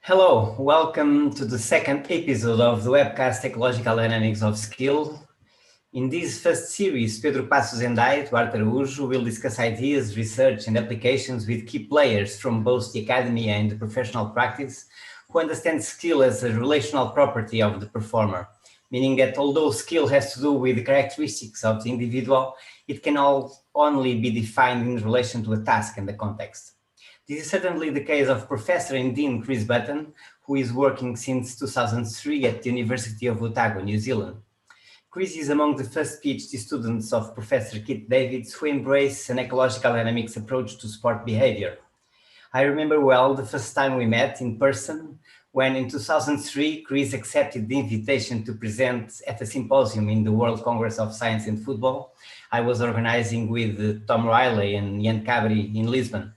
Hello, welcome to the second episode of the webcast Ecological Dynamics of Skill. In this first series, Pedro Passos and I, Duarte Araújo, will discuss ideas, research and applications with key players from both the academy and the professional practice who understand skill as a relational property of the performer, meaning that although skill has to do with the characteristics of the individual, it can only be defined in relation to a task and the context. This is certainly the case of Professor and Dean Chris Button, who is working since 2003 at the University of Otago, New Zealand. Chris is among the first PhD students of Professor Keith Davids who embrace an ecological dynamics approach to sport behavior. I remember well the first time we met in person when in 2003 Chris accepted the invitation to present at a symposium in the World Congress of Science and Football I was organizing with Tom Riley and Ian Cabri in Lisbon.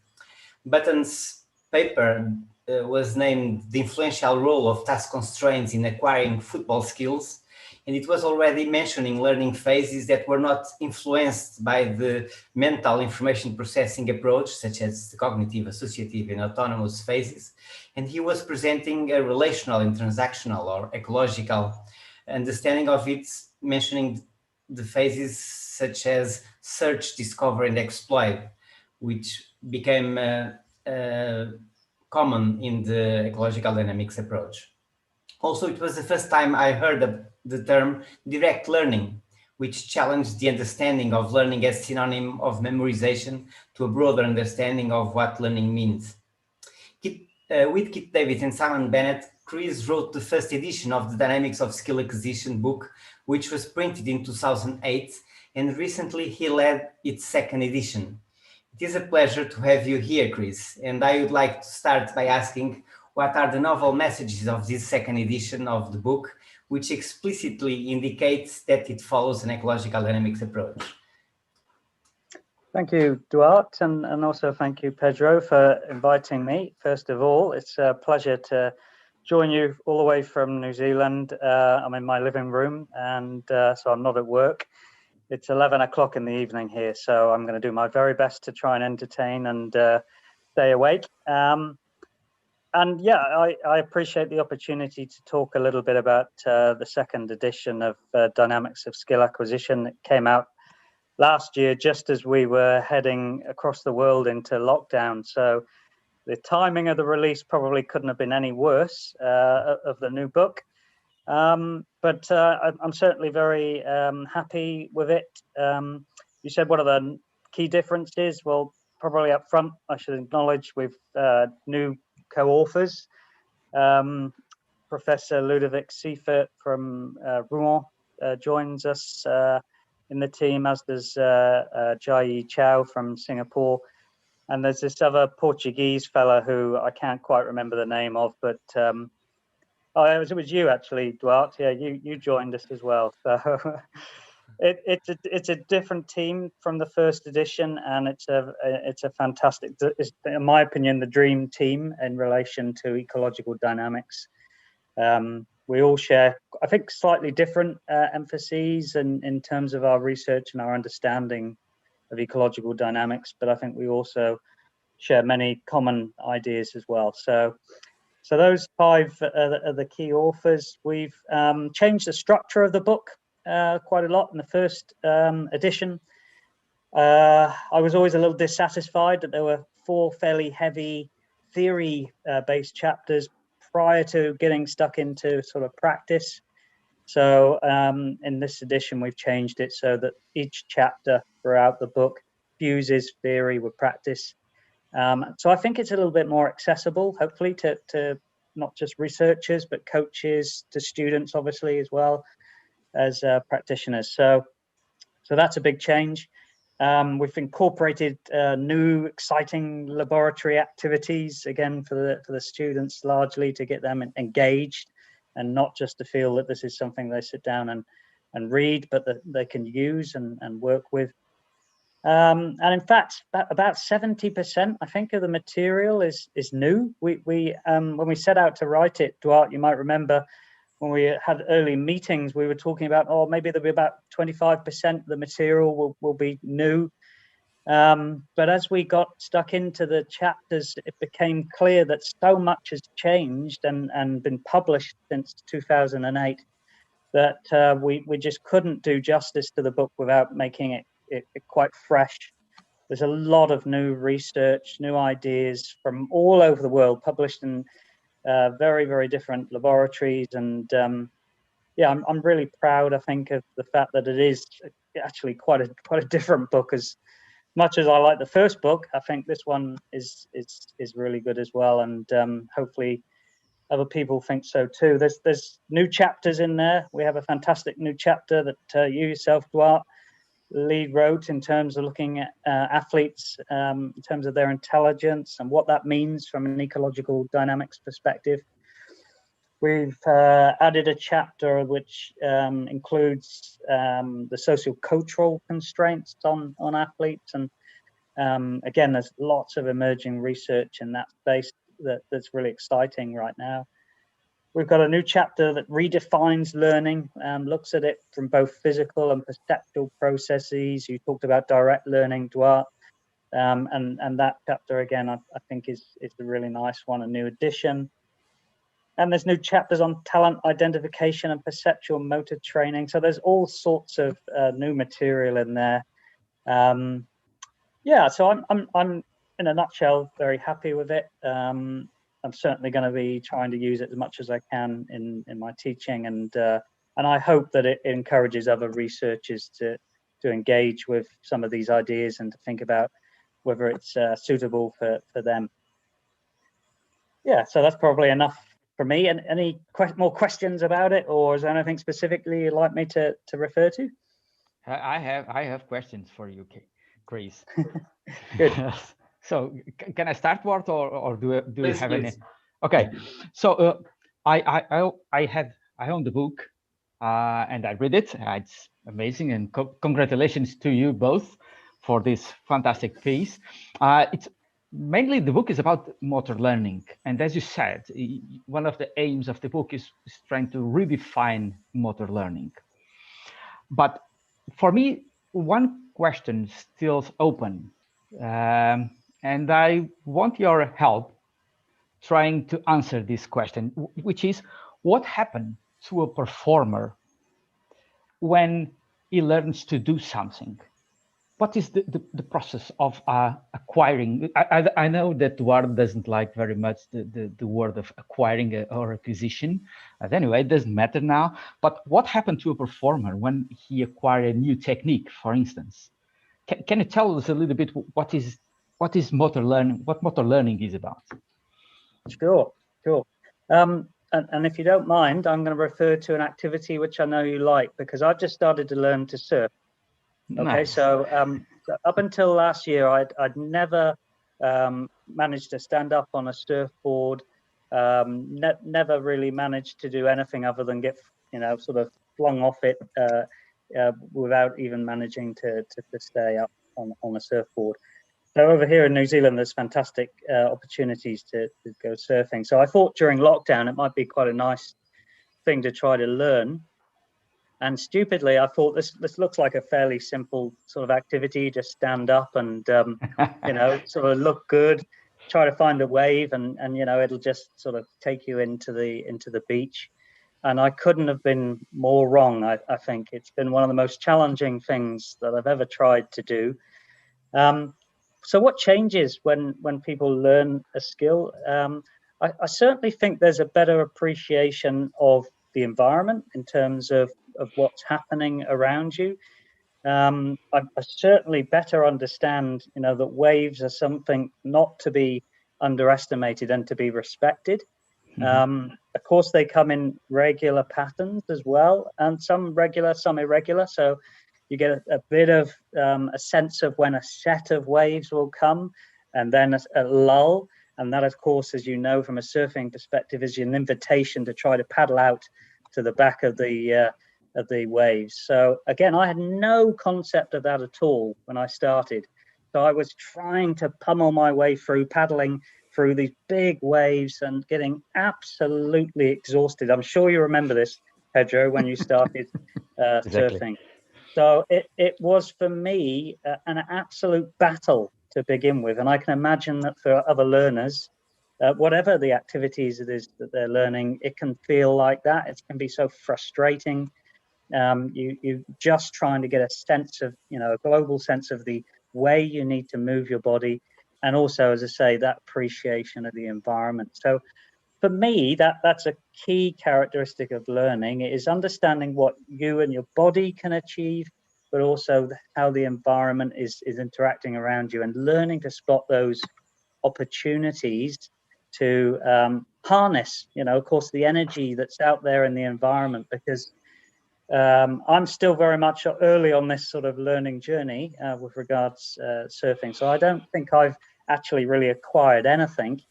Button's paper was named The Influential Role of Task Constraints in Acquiring Football Skills, and it was already mentioning learning phases that were not influenced by the mental information processing approach, such as the cognitive, associative, and autonomous phases, and he was presenting a relational and transactional or ecological understanding of it, mentioning the phases such as search, discover, and exploit, which became common in the ecological dynamics approach. Also, it was the first time I heard the term direct learning, which challenged the understanding of learning as synonym of memorization to a broader understanding of what learning means. With Keith Davids and Simon Bennett, Chris wrote the first edition of the Dynamics of Skill Acquisition book, which was printed in 2008, and recently he led its second edition. It is a pleasure to have you here, Chris, and I would like to start by asking what are the novel messages of this second edition of the book, which explicitly indicates that it follows an ecological dynamics approach. Thank you, Duarte, and also thank you, Pedro, for inviting me. First of all, it's a pleasure to join you all the way from New Zealand. I'm in my living room, and so I'm not at work. It's 11 o'clock in the evening here, so I'm going to do my very best to try and entertain and stay awake. And yeah, I appreciate the opportunity to talk a little bit about the second edition of Dynamics of Skill Acquisition that came out last year, just as we were heading across the world into lockdown. So the timing of the release probably couldn't have been any worse of the new book. But I'm certainly very happy with it. You said what are the key differences? Well, probably up front, I should acknowledge we've new co-authors. Professor Ludovic Seifert from Rouen joins us in the team, as does Jai Chow from Singapore. And there's this other Portuguese fella who I can't quite remember the name of, but it was you actually, Duarte. Yeah, you joined us as well. So it's a different team from the first edition, and it's a fantastic, in my opinion, the dream team in relation to ecological dynamics. We all share, I think, slightly different emphases in terms of our research and our understanding of ecological dynamics, but I think we also share many common ideas as well. So those five are the key authors. We've changed the structure of the book quite a lot in the first edition. I was always a little dissatisfied that there were 4 fairly heavy theory-based chapters prior to getting stuck into sort of practice. So in this edition, we've changed it so that each chapter throughout the book fuses theory with practice. So I think it's a little bit more accessible, hopefully, to not just researchers, but coaches, to students, obviously, as well as practitioners. So that's a big change. We've incorporated new, exciting laboratory activities, again, for the students, largely to get them engaged and not just to feel that this is something they sit down and read, but that they can use and work with. And in fact, about 70%, I think, of the material is new. We when we set out to write it, Duarte, you might remember when we had early meetings, we were talking about, maybe there'll be about 25% of the material will be new. But as we got stuck into the chapters, it became clear that so much has changed and been published since 2008 that we just couldn't do justice to the book without making it quite fresh. There's a lot of new research, new ideas from all over the world, published in very, very different laboratories. And yeah, I'm really proud, I think, of the fact that it is actually quite a different book. As much as I like the first book, I think this one is really good as well. And hopefully other people think so too. There's new chapters in there. We have a fantastic new chapter that you yourself, Duarte, lead wrote in terms of looking at athletes in terms of their intelligence and what that means from an ecological dynamics perspective. We've added a chapter which includes the socio-cultural constraints on athletes, and again, there's lots of emerging research in that space that's really exciting right now. We've got a new chapter that redefines learning, looks at it from both physical and perceptual processes. You talked about direct learning, Duarte, and that chapter again, I think is a really nice one, a new addition. And there's new chapters on talent identification and perceptual motor training. So there's all sorts of new material in there. Yeah, so I'm in a nutshell very happy with it. I'm certainly going to be trying to use it as much as I can in my teaching, and I hope that it encourages other researchers to engage with some of these ideas and to think about whether it's suitable for them. Yeah, so that's probably enough for me. And any more questions about it, or is there anything specifically you'd like me to refer to? I have questions for you, Chris. Good. So can I start, Ward, or do you have please. any? Okay. So I own the book and I read it. It's amazing, and congratulations to you both for this fantastic piece. It's mainly, the book is about motor learning, and as you said, one of the aims of the book is trying to redefine motor learning. But for me, one question still open, and I want your help trying to answer this question, which is, what happened to a performer when he learns to do something? What is the process of acquiring? I know that Duarte doesn't like very much the word of acquiring or acquisition. But anyway, it doesn't matter now. But what happened to a performer when he acquired a new technique, for instance? Can you tell us a little bit what is motor learning? What motor learning is about? Sure. And if you don't mind, I'm going to refer to an activity which I know you like, because I've just started to learn to surf. Okay, nice. so up until last year, I'd never managed to stand up on a surfboard, never really managed to do anything other than get, sort of flung off it without even managing to stay up on a surfboard. So over here in New Zealand, there's fantastic opportunities to go surfing. So I thought during lockdown, it might be quite a nice thing to try to learn. And stupidly, I thought this looks like a fairly simple sort of activity. Just stand up and sort of look good, try to find a wave, and it'll just sort of take you into the beach. And I couldn't have been more wrong. I think it's been one of the most challenging things that I've ever tried to do. So what changes when people learn a skill? I certainly think there's a better appreciation of the environment in terms of what's happening around you. I certainly better understand, that waves are something not to be underestimated and to be respected. Mm-hmm. Of course, they come in regular patterns as well, and some regular, some irregular. So you get a bit of a sense of when a set of waves will come, and then a lull. And that, of course, as you know, from a surfing perspective, is an invitation to try to paddle out to the back of the waves. So again, I had no concept of that at all when I started. So I was trying to pummel my way through, paddling through these big waves and getting absolutely exhausted. I'm sure you remember this, Pedro, when you started exactly. surfing. So it was for me an absolute battle to begin with, and I can imagine that for other learners, whatever the activities it is that they're learning, it can feel like that. It can be so frustrating. You just trying to get a sense of, a global sense of the way you need to move your body, and also, as I say, that appreciation of the environment. So for me, that's a key characteristic of learning. It is understanding what you and your body can achieve, but also how the environment is interacting around you, and learning to spot those opportunities to harness, of course, the energy that's out there in the environment, because I'm still very much early on this sort of learning journey with regards surfing. So I don't think I've actually really acquired anything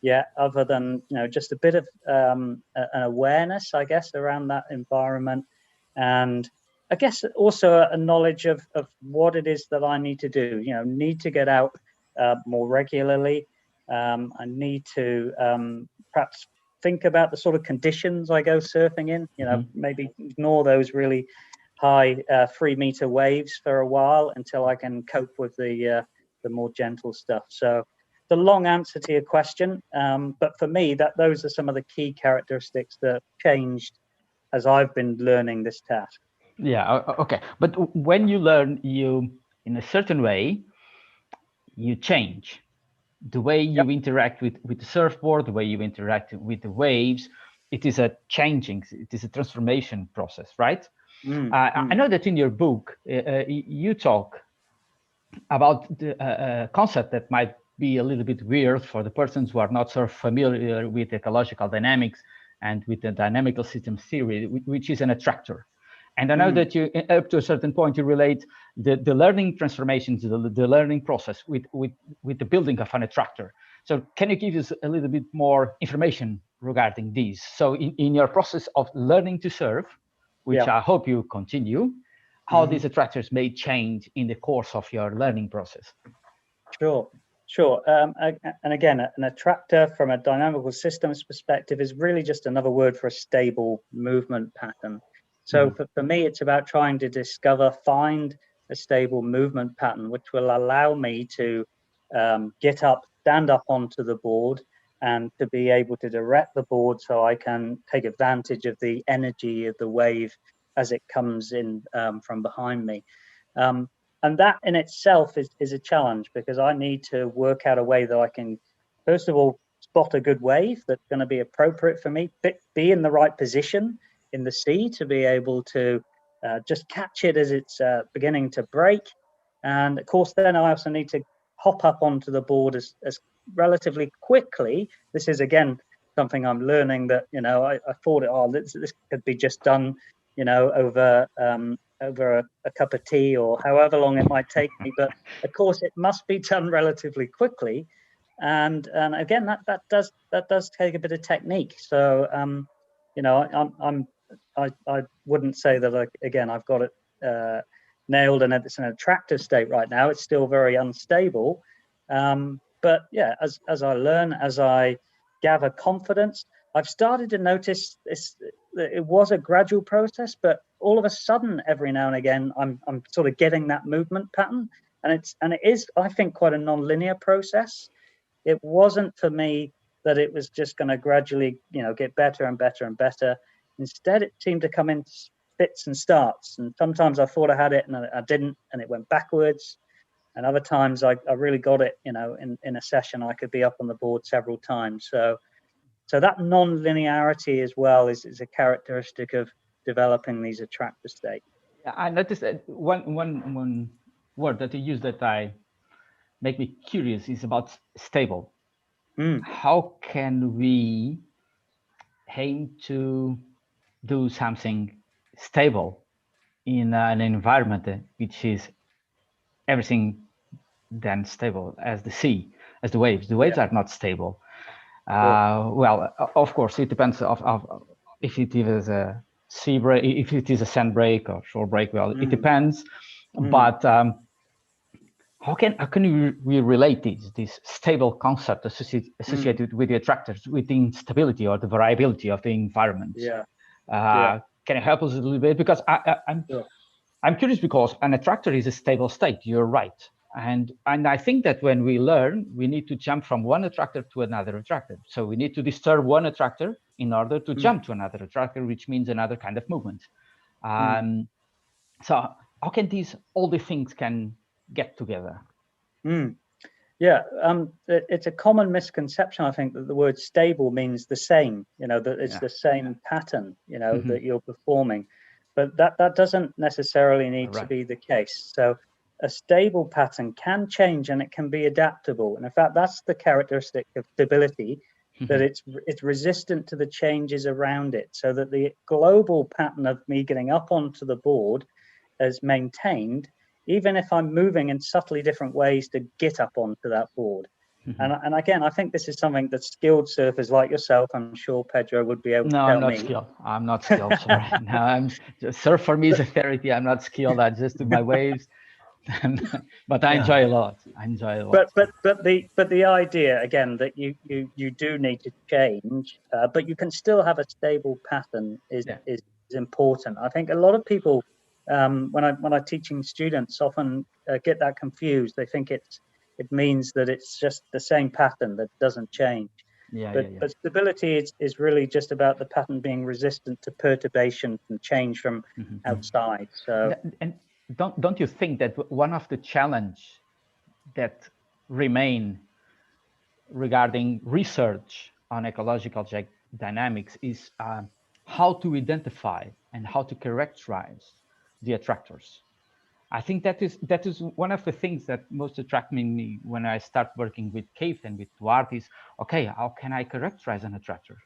yet, other than just a bit of an awareness, I guess, around that environment, and I guess also a knowledge of what it is that I need to do. Need to get out more regularly. I need to perhaps think about the sort of conditions I go surfing in. Maybe ignore those really high 3-meter waves for a while until I can cope with the more gentle stuff. So the long answer to your question, but for me, those are some of the key characteristics that changed as I've been learning this task. Yeah, okay. But when you learn, in a certain way, you change the way you interact with the surfboard, the way you interact with the waves. It is a transformation process, right? I know that in your book, you talk about the concept that might be a little bit weird for the persons who are not so familiar with ecological dynamics and with the dynamical system theory, which is an attractor. And I know that you, up to a certain point, you relate the learning transformations, the learning process with the building of an attractor. So can you give us a little bit more information regarding these? So in your process of learning to surf, which I hope you continue, how these attractors may change in the course of your learning process. Sure. And again, an attractor from a dynamical systems perspective is really just another word for a stable movement pattern. So for me, it's about trying to find a stable movement pattern, which will allow me to get up, stand up onto the board, and to be able to direct the board so I can take advantage of the energy of the wave as it comes in from behind me. And that in itself is a challenge, because I need to work out a way that I can, first of all, spot a good wave that's going to be appropriate for me, be in the right position in the sea to be able to just catch it as it's beginning to break. And of course, then I also need to hop up onto the board as relatively quickly. This is, again, something I'm learning that, I thought, this could be just done, over a cup of tea or however long it might take me. But of course, it must be done relatively quickly. And again, that does take a bit of technique. So, I wouldn't say that I've got it nailed and it's an attractive state right now. It's still very unstable. But yeah, as I learn, as I gather confidence, I've started to notice this. It was a gradual process, but all of a sudden, every now and again, I'm sort of getting that movement pattern, and it is, I think, quite a non-linear process. It wasn't for me that it was just going to gradually, get better and better and better. Instead, it seemed to come in fits and starts, and sometimes I thought I had it and I didn't, and it went backwards. And other times I really got it, in a session I could be up on the board several times. So that non-linearity as well is a characteristic of developing these attractor states. I noticed that one word that you use that make me curious is about stable. How can we aim to do something stable in an environment which is everything then stable as the sea, as the waves? The waves are not stable. Well, of course, it depends of if it is a sea break, if it is a sand break or shore break. Well, it depends. But how can we relate this stable concept associated with the attractors, with the instability or the variability of the environment? Can you help us a little bit? Because I'm curious because an attractor is a stable state. You're right. And I think that when we learn, we need to jump from one attractor to another attractor. So we need to disturb one attractor in order to jump to another attractor, which means another kind of movement. So how can all the things can get together? Yeah, it's a common misconception, I think, that the word stable means the same, that it's the same pattern, that you're performing. But that doesn't necessarily need to be the case. So a stable pattern can change and it can be adaptable. And in fact, that's the characteristic of stability, that it's resistant to the changes around it, so that the global pattern of me getting up onto the board is maintained, even if I'm moving in subtly different ways to get up onto that board. And again, I think this is something that skilled surfers like yourself, I'm sure Pedro would be able to tell me. I'm not skilled. Sorry. No, surf for me is a therapy. I'm not skilled. I just do my waves. But I enjoy a lot. But the idea again that you do need to change, but you can still have a stable pattern is important. I think a lot of people, when I'm teaching students, often get that confused. They think it means that it's just the same pattern that doesn't change. But stability is really just about the pattern being resistant to perturbation and change from outside. So and don't you think that one of the challenge that remain regarding research on ecological dynamics is how to identify and how to characterize the attractors? I think that is one of the things that most attract me when I start working with Keith and with Duarte is, okay, how can I characterize an attractor?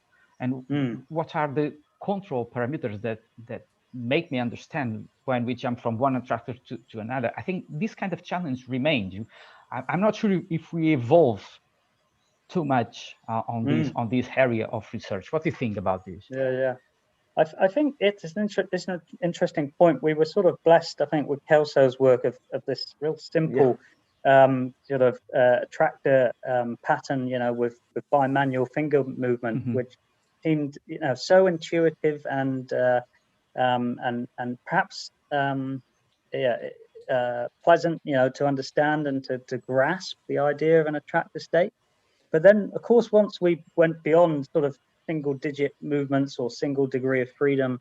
And what are the control parameters that make me understand when we jump from one attractor to another? I think this kind of challenge remains. I'm not sure if we evolve too much on this area of research. What do you think about this? Yeah. I think it's an interesting point. We were sort of blessed, I think, with Kelso's work of this real simple sort of attractor pattern, with bimanual finger movement, which seemed, so intuitive and perhaps pleasant, to understand and to grasp the idea of an attractor state. But then, of course, once we went beyond sort of single-digit movements or single degree of freedom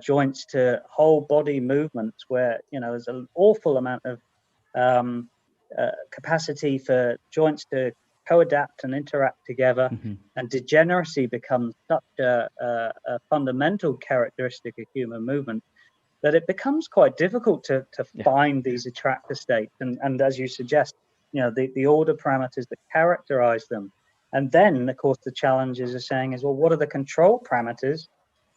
joints to whole body movements, where there's an awful amount of capacity for joints to co-adapt and interact together, and degeneracy becomes such a fundamental characteristic of human movement that it becomes quite difficult to find these attractor states. And as you suggest, the order parameters that characterize them. And then, of course, the challenges are saying is, well, what are the control parameters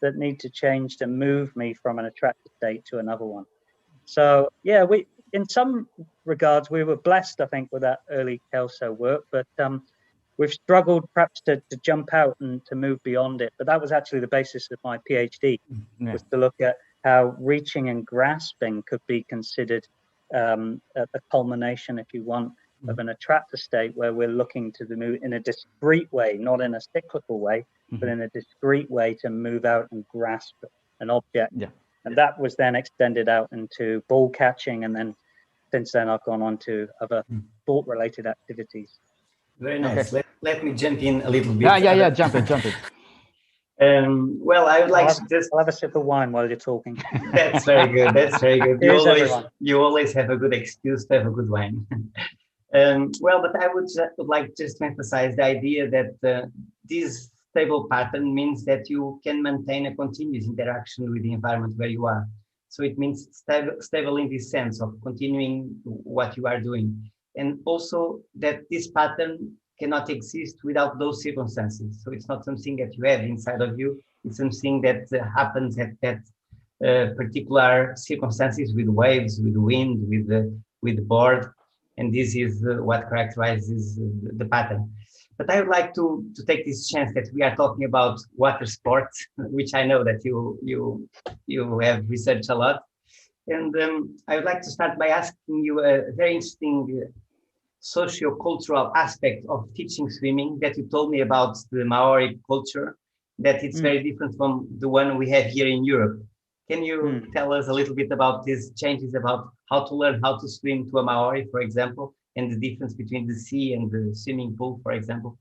that need to change to move me from an attractor state to another one? So, we, in some regards, we were blessed, I think, with that early Kelso work, but we've struggled perhaps to jump out and to move beyond it. But that was actually the basis of my PhD, was to look at how reaching and grasping could be considered a culmination, if you want, of an attractor state, where we're looking to move in a discrete way, not in a cyclical way, but in a discrete way to move out and grasp an object. And that was then extended out into ball catching, and then since then I've gone on to other sport-related activities. Very nice. Okay. Let me jump in a little bit. Jump it. Well, I would like I'll have a sip of wine while you're talking. That's very good. Here's you always have a good excuse to have a good wine. But I would like just to emphasize the idea that this stable pattern means that you can maintain a continuous interaction with the environment where you are. So it means stable in this sense of continuing what you are doing. And also that this pattern cannot exist without those circumstances. So it's not something that you have inside of you. It's something that happens at that particular circumstances, with waves, with wind, with the board. And this is what characterizes the pattern. But I would like to take this chance that we are talking about water sports, which I know that you have researched a lot. And I would like to start by asking you a very interesting socio-cultural aspect of teaching swimming that you told me about the Maori culture, that it's very different from the one we have here in Europe. Can you tell us a little bit about these changes, about how to learn how to swim to a Maori, for example, and the difference between the sea and the swimming pool, for example?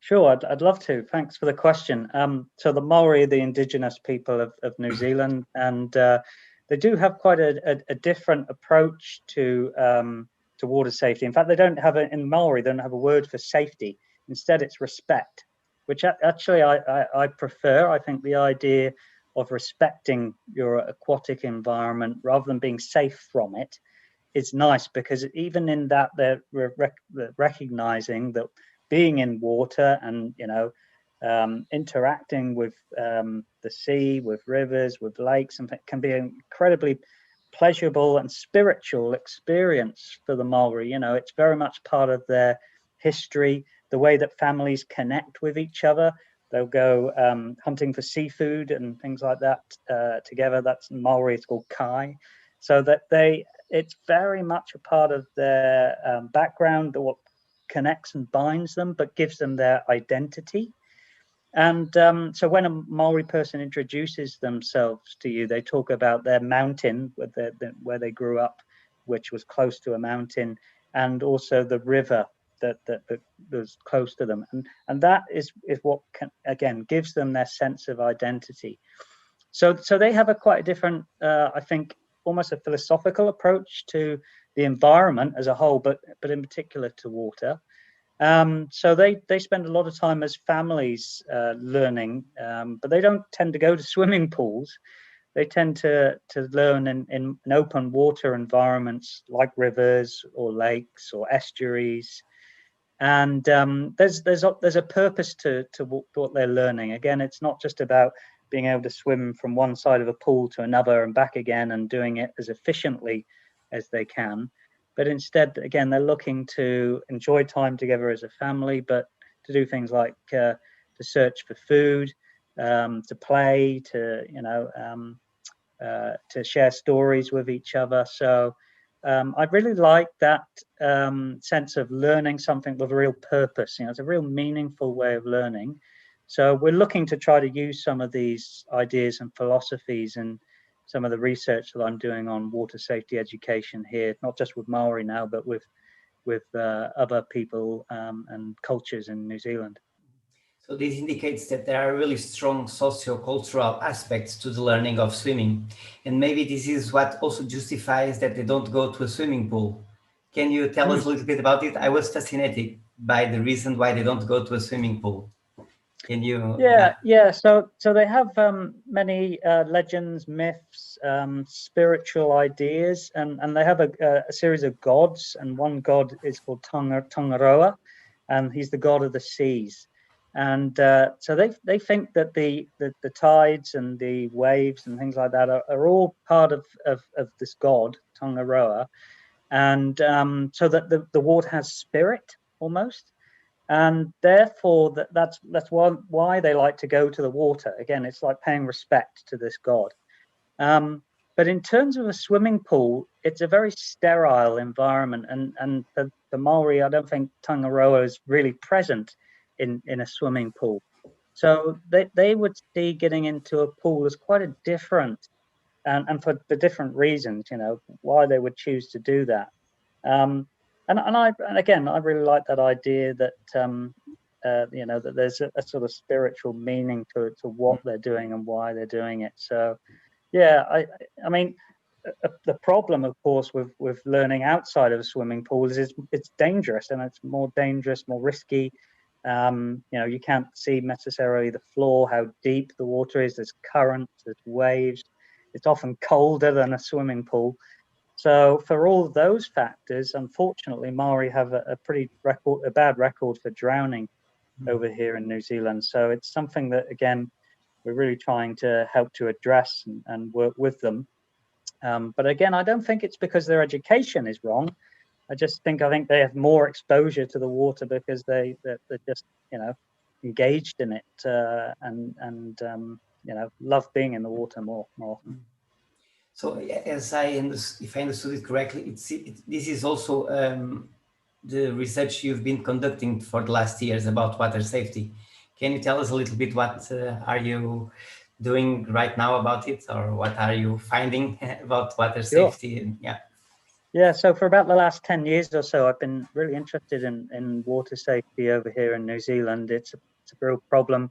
Sure, I'd love to. Thanks for the question. So the Maori are the indigenous people of New Zealand, and they do have quite a different approach to water safety. In fact, they don't have in Maori, they don't have a word for safety. Instead, it's respect, which actually I prefer. I think the idea of respecting your aquatic environment rather than being safe from it is nice, because even in that they're recognizing that being in water and interacting with the sea, with rivers, with lakes, and can be an incredibly pleasurable and spiritual experience for the Maori. It's very much part of their history, the way that families connect with each other. They'll go hunting for seafood and things like that together. That's in Maori, it's called kai. So that it's very much a part of their background, what connects and binds them, but gives them their identity. And so when a Maori person introduces themselves to you, they talk about their mountain where they grew up, which was close to a mountain, and also the river that was close to them. And that is what again gives them their sense of identity. So they have quite a different, I think, almost a philosophical approach to the environment as a whole, but in particular to water. So they spend a lot of time as families learning, but they don't tend to go to swimming pools. They tend to learn in open water environments like rivers or lakes or estuaries. And there's a purpose to what they're learning. Again, it's not just about being able to swim from one side of a pool to another and back again and doing it as efficiently as they can. But instead, again, they're looking to enjoy time together as a family, but to do things like to search for food, to play, to share stories with each other. So I really like that sense of learning something with a real purpose. It's a real meaningful way of learning. So we're looking to try to use some of these ideas and philosophies and some of the research that I'm doing on water safety education here, not just with Maori now, but with other people and cultures in New Zealand. So this indicates that there are really strong socio-cultural aspects to the learning of swimming. And maybe this is what also justifies that they don't go to a swimming pool. Can you tell us a little bit about it? I was fascinated by the reason why they don't go to a swimming pool. Can you? Yeah. So they have many legends, myths, spiritual ideas, and they have a series of gods. And one god is called Tongaroa, and he's the god of the seas. And so they think that the tides and the waves and things like that are all part of this god Tongaroa, and so that the water has spirit almost. And therefore, that's why they like to go to the water. Again, it's like paying respect to this god. But in terms of a swimming pool, it's a very sterile environment, and the Maori, I don't think Tongaroa is really present in a swimming pool. So they would see getting into a pool as quite a different, and for the different reasons, why they would choose to do that. And again, I really like that idea that that there's a sort of spiritual meaning to what they're doing and why they're doing it. So, yeah, I mean, the problem, of course, with learning outside of a swimming pool is it's dangerous, and it's more dangerous, more risky. You can't see necessarily the floor, how deep the water is. There's currents, there's waves. It's often colder than a swimming pool. So for all of those factors, unfortunately, Maori have a bad record for drowning over here in New Zealand. So it's something that, again, we're really trying to help to address and work with them. But again, I don't think it's because their education is wrong. I think they have more exposure to the water because they're just engaged in it and love being in the water more often. So, if I understood it correctly, this is also the research you've been conducting for the last years about water safety. Can you tell us a little bit what are you doing right now about it, or what are you finding about water Sure. safety? And yeah. Yeah, so for about the last 10 years or so, I've been really interested in water safety over here in New Zealand. It's a real problem.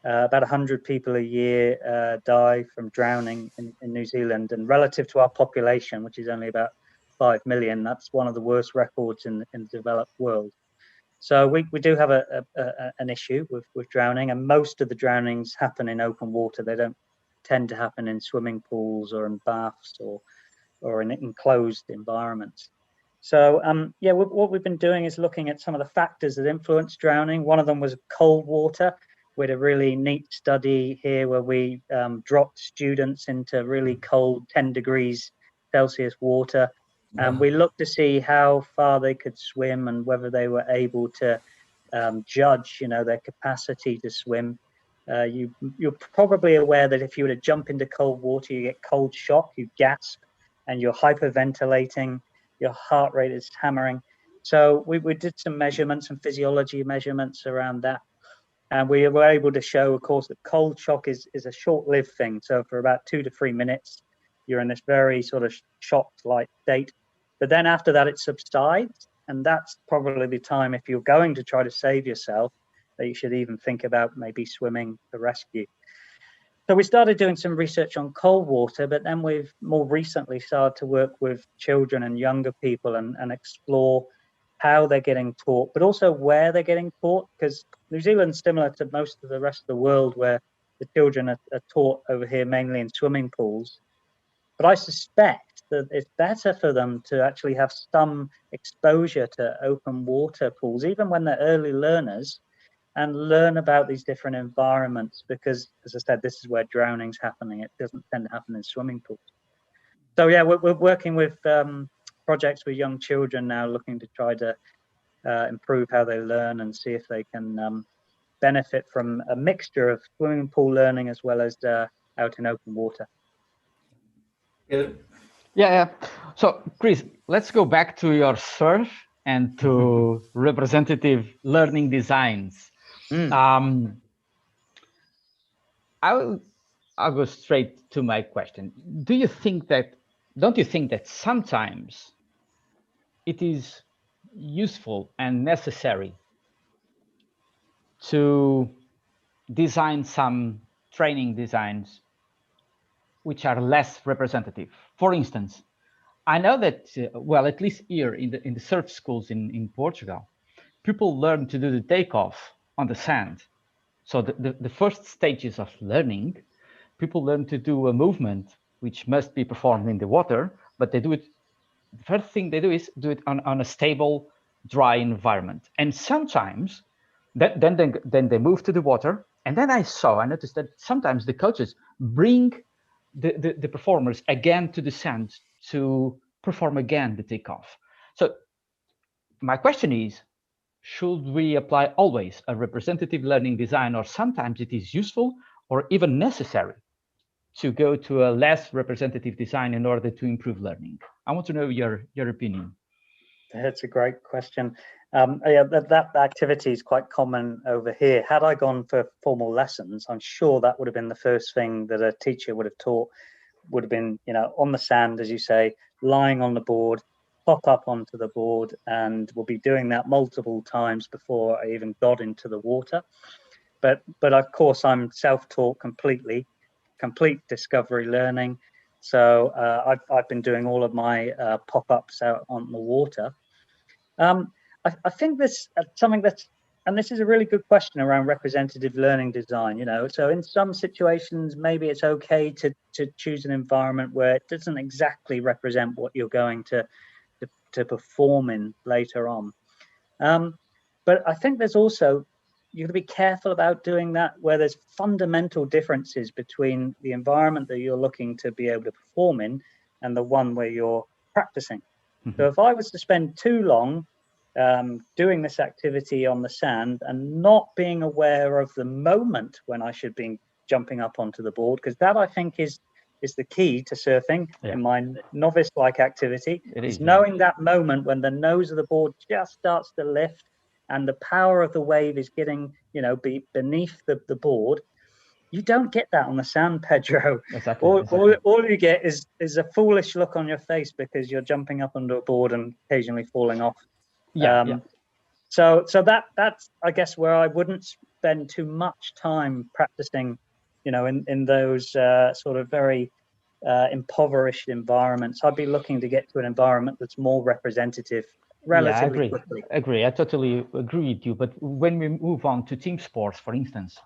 About 100 people a year die from drowning in New Zealand, and relative to our population, which is only about 5 million, that's one of the worst records in the developed world. So we do have an issue with drowning, and most of the drownings happen in open water. They don't tend to happen in swimming pools or in baths or in enclosed environments. So yeah, what we've been doing is looking at some of the factors that influence drowning. One of them was cold water. We had a really neat study here where we dropped students into really cold 10 degrees Celsius water. And we looked to see how far they could swim and whether they were able to judge, their capacity to swim. You're probably aware that if you were to jump into cold water, you get cold shock, you gasp, and you're hyperventilating, your heart rate is hammering. So we did some measurements, some physiology measurements around that. And we were able to show, of course, that cold shock is a short-lived thing. So for about 2 to 3 minutes, you're in this very sort of shocked-like state. But then after that, it subsides. And that's probably the time, if you're going to try to save yourself, that you should even think about maybe swimming to rescue. So we started doing some research on cold water, but then we've more recently started to work with children and younger people and explore how they're getting taught, but also where they're getting taught, because New Zealand's similar to most of the rest of the world, where the children are taught over here mainly in swimming pools. But I suspect that it's better for them to actually have some exposure to open water pools, even when they're early learners, and learn about these different environments, because, as I said, this is where drowning's happening. It doesn't tend to happen in swimming pools. So yeah, we're working with projects with young children now, looking to try to improve how they learn and see if they can benefit from a mixture of swimming pool learning as well as out in open water. Good. Yeah. So, Chris, let's go back to your search and to representative learning designs. I'll go straight to my question. Don't you think that sometimes it is useful and necessary to design some training designs which are less representative? For instance, I know that, well, at least here in the surf schools in Portugal, people learn to do the takeoff on the sand. So the first stages of learning, people learn to do a movement which must be performed in the water, but they do it, the first thing they do is do it on a stable, dry environment. And sometimes, then they move to the water. And then I noticed that sometimes the coaches bring the performers again to the sand to perform again the takeoff. So my question is, should we apply always a representative learning design, or sometimes it is useful or even necessary to go to a less representative design in order to improve learning? I want to know your opinion. That's a great question. Yeah, that activity is quite common over here. Had I gone for formal lessons, I'm sure that would have been the first thing that a teacher would have taught, would have been, on the sand, as you say, lying on the board, pop up onto the board, and we'll be doing that multiple times before I even got into the water. But of course, I'm self-taught completely, complete discovery learning. So I've been doing all of my pop-ups out on the water. I think this something that's, and this is a really good question around representative learning design. So in some situations, maybe it's okay to choose an environment where it doesn't exactly represent what you're going to perform in later on. But I think there's also, you got to be careful about doing that where there's fundamental differences between the environment that you're looking to be able to perform in and the one where you're practicing. So if I was to spend too long doing this activity on the sand and not being aware of the moment when I should be jumping up onto the board, because that I think is the key to surfing in my novice-like activity, is knowing that moment when the nose of the board just starts to lift and the power of the wave is getting, beneath the board. you don't get that on the sand, Pedro. Exactly. All you get is a foolish look on your face because you're jumping up under a board and occasionally falling off. Yeah. So that's I guess where I wouldn't spend too much time practicing, in those sort of very impoverished environments. I'd be looking to get to an environment that's more representative relatively quickly. Agree. I totally agree with you. But when we move on to team sports, for instance,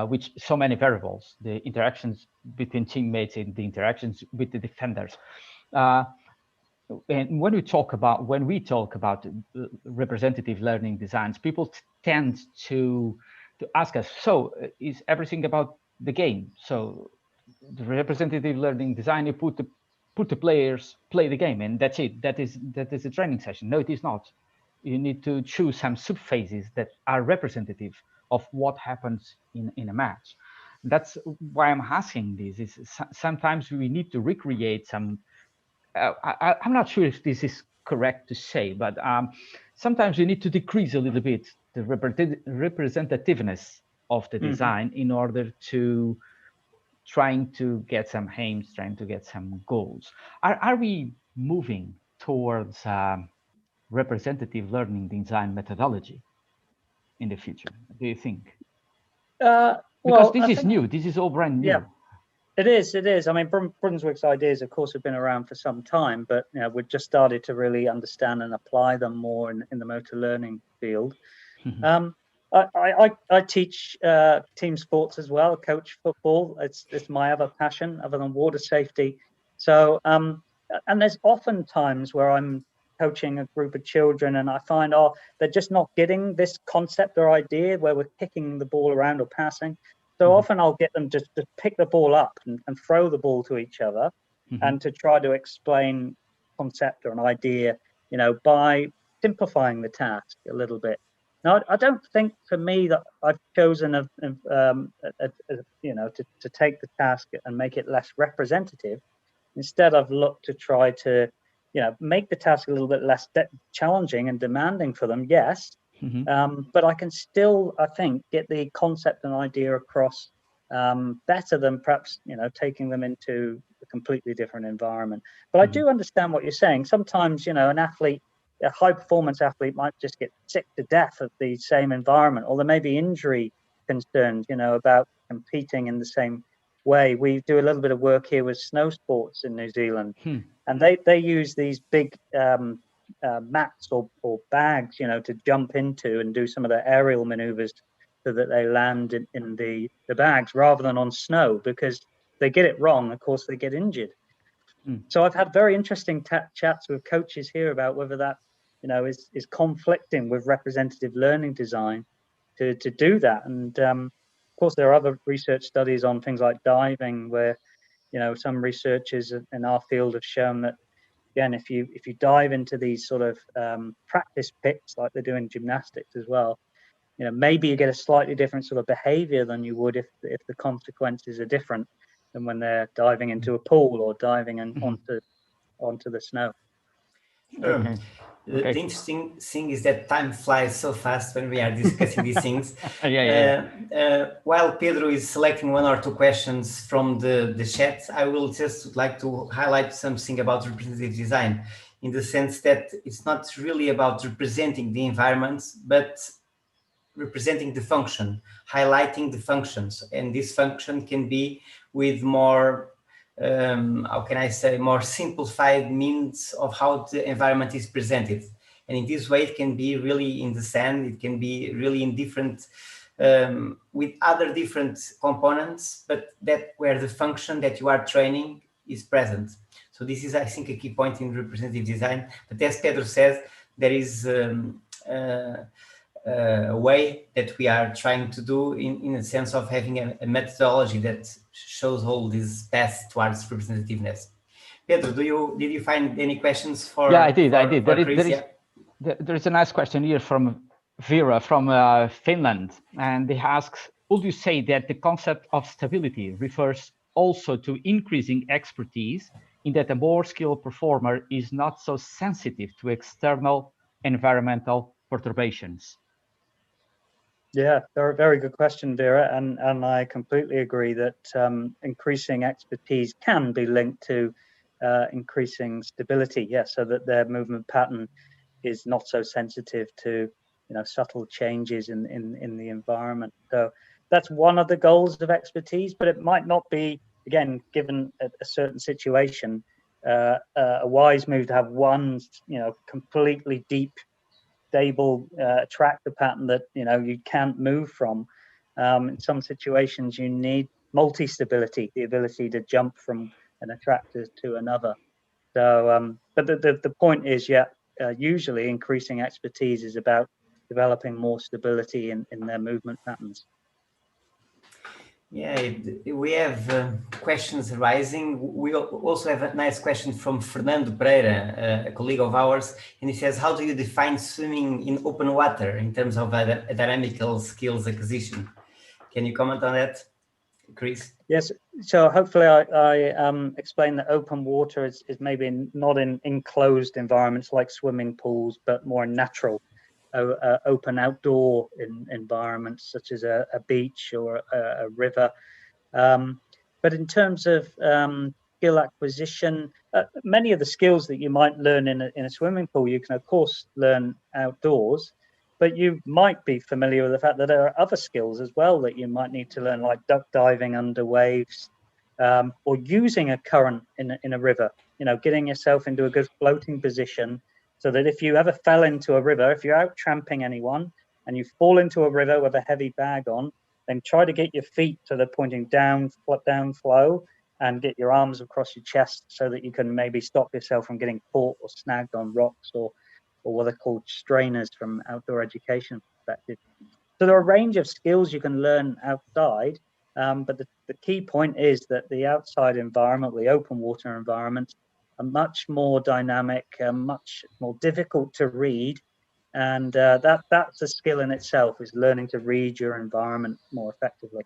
which so many variables, the interactions between teammates and the interactions with the defenders. And when we talk about representative learning designs, people tend to ask us, so is everything about the game? So the representative learning design, you put the players play the game, and that's it. That is a training session. No, it is not. You need to choose some subphases that are representative of what happens in a match. That's why I'm asking this. Is sometimes we need to recreate some. I'm not sure if this is correct to say, but sometimes you need to decrease a little bit the representativeness of the design in order to trying to get some aims, trying to get some goals. Are we moving towards representative learning design methodology in the future? Do you think? Because this is new. This is all brand new. Yeah. It is. I mean, Brunswick's ideas, of course, have been around for some time, but we've just started to really understand and apply them more in the motor learning field. I teach team sports as well, coach football. It's my other passion other than water safety. So, and there's often times where I'm coaching a group of children and I find, they're just not getting this concept or idea where we're kicking the ball around or passing. So often I'll get them just to pick the ball up and throw the ball to each other and to try to explain concept or an idea, by simplifying the task a little bit. Now, I don't think for me that I've chosen to take the task and make it less representative. Instead, I've looked to try to, make the task a little bit less challenging and demanding for them. Yes. But I can still, I think, get the concept and idea across better than perhaps, taking them into a completely different environment. But I do understand what you're saying. Sometimes, an athlete, a high performance athlete might just get sick to death of the same environment, or there may be injury concerns, about competing in the same way. We do a little bit of work here with snow sports in New Zealand, and they use these big mats or bags, to jump into and do some of the aerial maneuvers so that they land in the bags rather than on snow, because they get it wrong, of course, they get injured. So I've had very interesting chats with coaches here about whether that, is conflicting with representative learning design to do that. And of course, there are other research studies on things like diving where, some researchers in our field have shown that, again, if you dive into these sort of practice pits like they do in gymnastics as well, maybe you get a slightly different sort of behavior than you would if the consequences are different than when they're diving into a pool or diving onto the snow. The interesting thing is that time flies so fast when we are discussing these things. While Pedro is selecting one or two questions from the chat, I will just like to highlight something about representative design, in the sense that it's not really about representing the environments, but representing the function, highlighting the functions. And this function can be with more how can I say, more simplified means of how the environment is presented. And in this way, it can be really in the sand, it can be really in different, with other different components, but that where the function that you are training is present. So this is, I think, a key point in representative design. But as Pedro says, there is a way that we are trying to do in a sense of having a methodology that shows all these paths towards representativeness. Pedro, did you find any questions for? Yeah, I did. There is a nice question here from Vera from Finland, and he asks, would you say that the concept of stability refers also to increasing expertise in that a more skilled performer is not so sensitive to external environmental perturbations? Yeah, very good question, Vera, and I completely agree that increasing expertise can be linked to increasing stability. Yeah, so that their movement pattern is not so sensitive to subtle changes in the environment. So that's one of the goals of expertise, but it might not be, again, given a certain situation, a wise move to have one completely deep, stable attractor pattern that you can't move from. In some situations you need multi-stability, the ability to jump from an attractor to another. So but the point is, usually increasing expertise is about developing more stability in their movement patterns. Yeah, we have questions arising. We also have a nice question from Fernando Pereira, a colleague of ours, and he says, how do you define swimming in open water in terms of a dynamical skills acquisition? Can you comment on that, Chris? Yes, so hopefully I explained that open water is maybe not in enclosed environments like swimming pools, but more natural, open outdoor environments such as a beach or a river. But in terms of skill acquisition, many of the skills that you might learn in a swimming pool, you can of course learn outdoors, but you might be familiar with the fact that there are other skills as well that you might need to learn, like duck diving under waves, or using a current in a river, getting yourself into a good floating position so that if you ever fell into a river, if you're out tramping anyone and you fall into a river with a heavy bag on, then try to get your feet so they're pointing down flow, and get your arms across your chest so that you can maybe stop yourself from getting caught or snagged on rocks or what are called strainers from outdoor education perspective. So there are a range of skills you can learn outside, but the key point is that the outside environment, the open water environment, are much more dynamic, much more difficult to read, and that's a skill in itself, is learning to read your environment more effectively.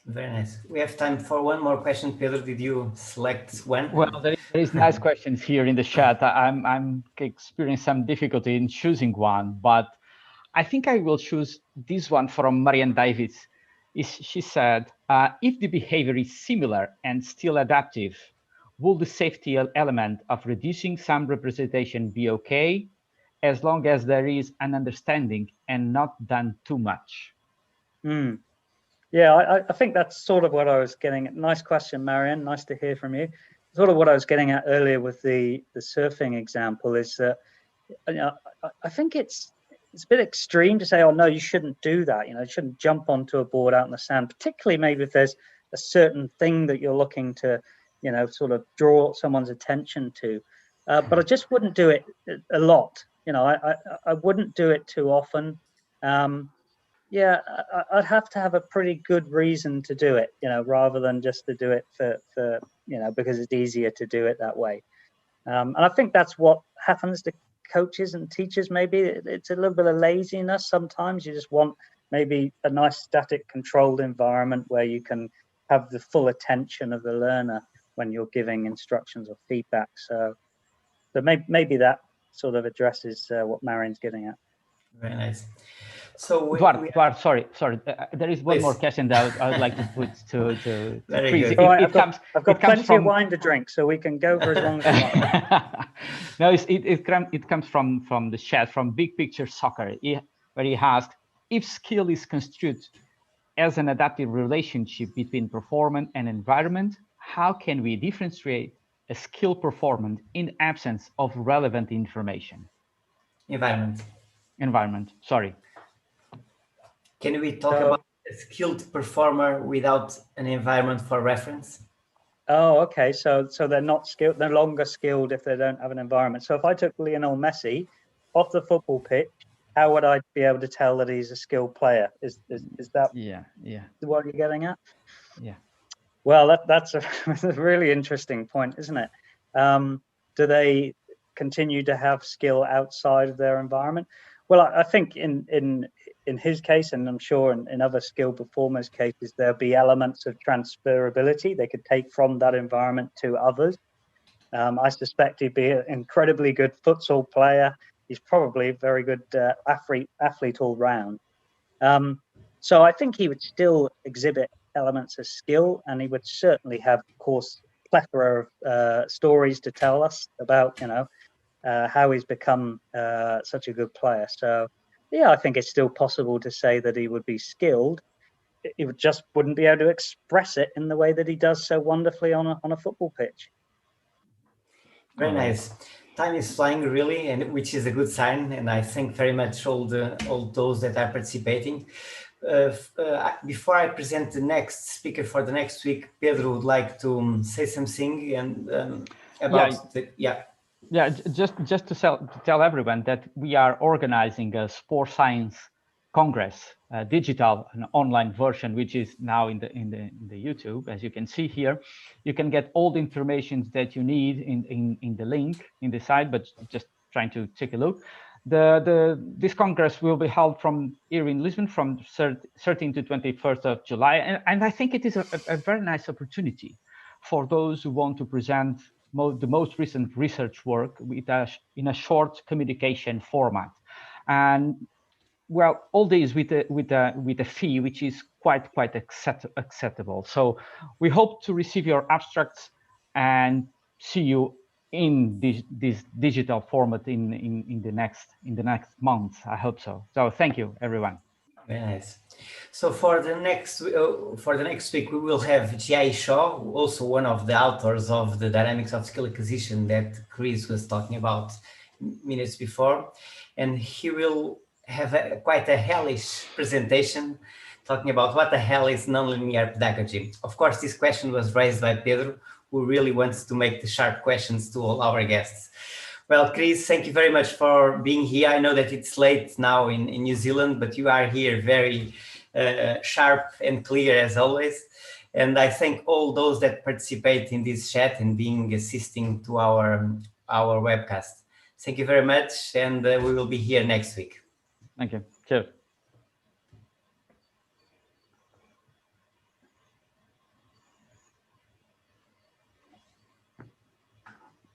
Very nice. We have time for one more question. Pedro, did you select one? Well, there is nice questions here in the chat. I'm experiencing some difficulty in choosing one, but I think I will choose this one from Marianne Davids. She said, if the behavior is similar and still adaptive, will the safety element of reducing some representation be okay, as long as there is an understanding and not done too much? Yeah, I think that's sort of what I was getting at. Nice question, Marianne. Nice to hear from you. Sort of what I was getting at earlier with the surfing example is that I think it's a bit extreme to say, oh no, you shouldn't do that. You shouldn't jump onto a board out in the sand, particularly maybe if there's a certain thing that you're looking to, sort of draw someone's attention to. But I just wouldn't do it a lot. I wouldn't do it too often. Yeah, I'd have to have a pretty good reason to do it, rather than just to do it for because it's easier to do it that way. And I think that's what happens to coaches and teachers. Maybe it's a little bit of laziness. Sometimes you just want maybe a nice static controlled environment where you can have the full attention of the learner when you're giving instructions or feedback. So maybe that sort of addresses what Marianne's getting at. Very nice. So Eduard, sorry. There is one more question that I would like to put to Chris. I've got plenty of wine to drink, so we can go for as long as you want. No, it comes from the chat from Big Picture Soccer, where he asked, if skill is construed as an adaptive relationship between performance and environment, how can we differentiate a skill performance in absence of relevant information? Environment, sorry. Can we talk about a skilled performer without an environment for reference? Oh, okay. So they're not skilled, they're no longer skilled if they don't have an environment. So if I took Lionel Messi off the football pitch, how would I be able to tell that he's a skilled player? Is that what you're getting at? Yeah. Well, that's a really interesting point, isn't it? Do they continue to have skill outside of their environment? Well, I think in his case, and I'm sure in other skilled performers' cases, there'll be elements of transferability they could take from that environment to others. I suspect he'd be an incredibly good futsal player. He's probably a very good athlete all round. So I think he would still exhibit elements of skill, and he would certainly have, of course, a plethora of stories to tell us about, how he's become such a good player. So yeah, I think it's still possible to say that he would be skilled. He just wouldn't be able to express it in the way that he does so wonderfully on a football pitch. Very nice. Time is flying really, and which is a good sign. And I thank very much all those that are participating. Before I present the next speaker for the next week, Pedro would like to say something and about just to tell everyone that we are organizing a Sport Science Congress, digital and online version, which is now in the YouTube. As you can see here, you can get all the information that you need in the link in the site, but just trying to take a look. This Congress will be held here in Lisbon from 13 to 21st of July. And I think it is a very nice opportunity for those who want to present the most recent research work in a short communication format. And well, all these with a fee which is quite acceptable. So we hope to receive your abstracts and see you in this digital format in the next month. I hope so. So thank you, everyone. Very nice. So for the next week, we will have Jai Shaw, also one of the authors of the Dynamics of Skill Acquisition that Chris was talking about minutes before, and he will have quite a hellish presentation talking about what the hell is nonlinear pedagogy. Of course, this question was raised by Pedro, who really wants to make the sharp questions to all our guests. Well, Chris, thank you very much for being here. I know that it's late now in New Zealand, but you are here very sharp and clear as always. And I thank all those that participate in this chat and assisting to our webcast. Thank you very much, and we will be here next week. Thank you. Cheers.